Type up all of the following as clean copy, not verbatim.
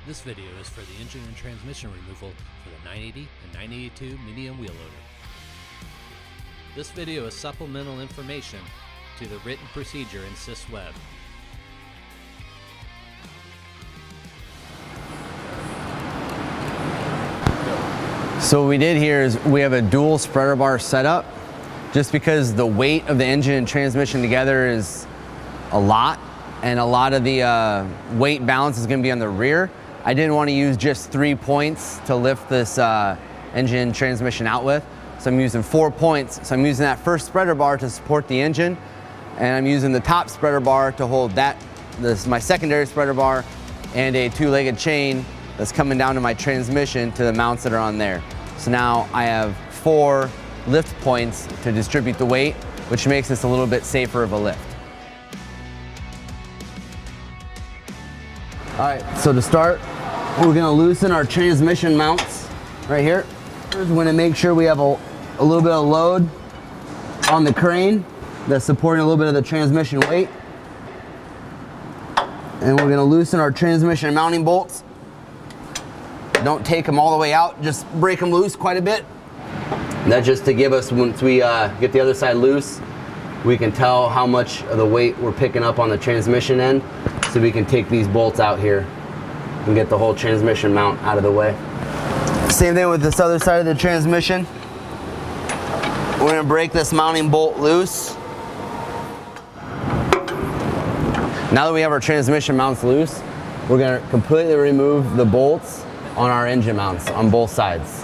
This video is for the engine and transmission removal for the 980 and 982 medium wheel loader. This video is supplemental information to the written procedure in SysWeb. So what we did here is we have a dual spreader bar setup just because the weight of the engine and transmission together is a lot, and a lot of the weight balance is going to be on the rear. I didn't want to use just 3 points to lift this engine and transmission out with, so I'm using 4 points. So I'm using that first spreader bar to support the engine, and I'm using the top spreader bar to hold that. This is my secondary spreader bar, and a two-legged chain that's coming down to my transmission to the mounts that are on there. So now I have 4 lift points to distribute the weight, which makes this a little bit safer of a lift. All right, so to start, we're gonna loosen our transmission mounts right here. We're gonna make sure we have a little bit of load on the crane that's supporting a little bit of the transmission weight. And we're gonna loosen our transmission mounting bolts. Don't take them all the way out, just break them loose quite a bit. That's just to give us, once we get the other side loose, we can tell how much of the weight we're picking up on the transmission end, so we can take these bolts out here and get the whole transmission mount out of the way. Same thing with this other side of the transmission. We're gonna break this mounting bolt loose. Now that we have our transmission mounts loose, we're gonna completely remove the bolts on our engine mounts on both sides.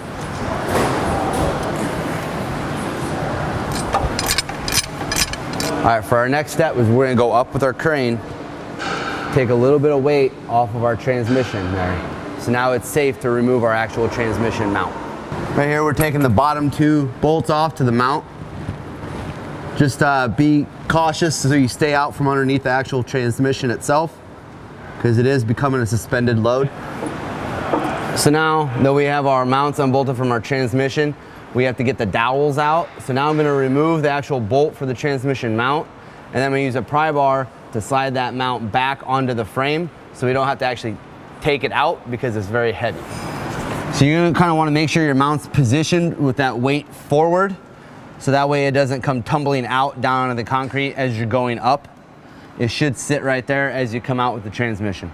All right, for our next step is we're gonna go up with our crane, take a little bit of weight off of our transmission there. So now it's safe to remove our actual transmission mount. Right here, we're taking the bottom 2 bolts off to the mount. Just be cautious so you stay out from underneath the actual transmission itself, because it is becoming a suspended load. So now that we have our mounts unbolted from our transmission, we have to get the dowels out. So now I'm gonna remove the actual bolt for the transmission mount, and then I'm gonna use a pry bar to slide that mount back onto the frame so we don't have to actually take it out because it's very heavy. So you're gonna kind of wanna make sure your mount's positioned with that weight forward, so that way it doesn't come tumbling out down onto the concrete as you're going up. It should sit right there as you come out with the transmission.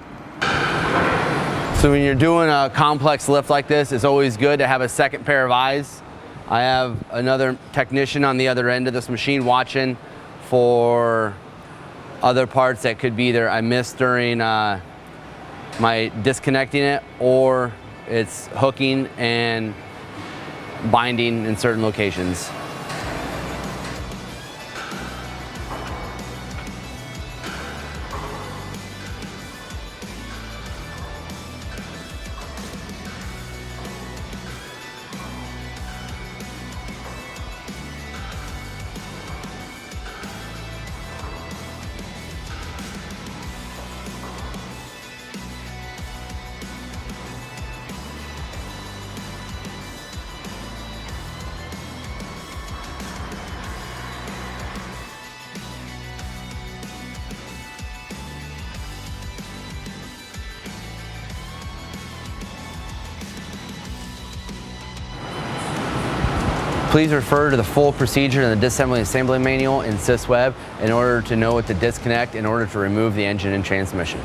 So when you're doing a complex lift like this, it's always good to have a second pair of eyes. I have another technician on the other end of this machine watching for other parts that could be either I missed during my disconnecting it, or it's hooking and binding in certain locations. Please refer to the full procedure in the disassembly and assembly manual in SysWeb in order to know what to disconnect in order to remove the engine and transmission.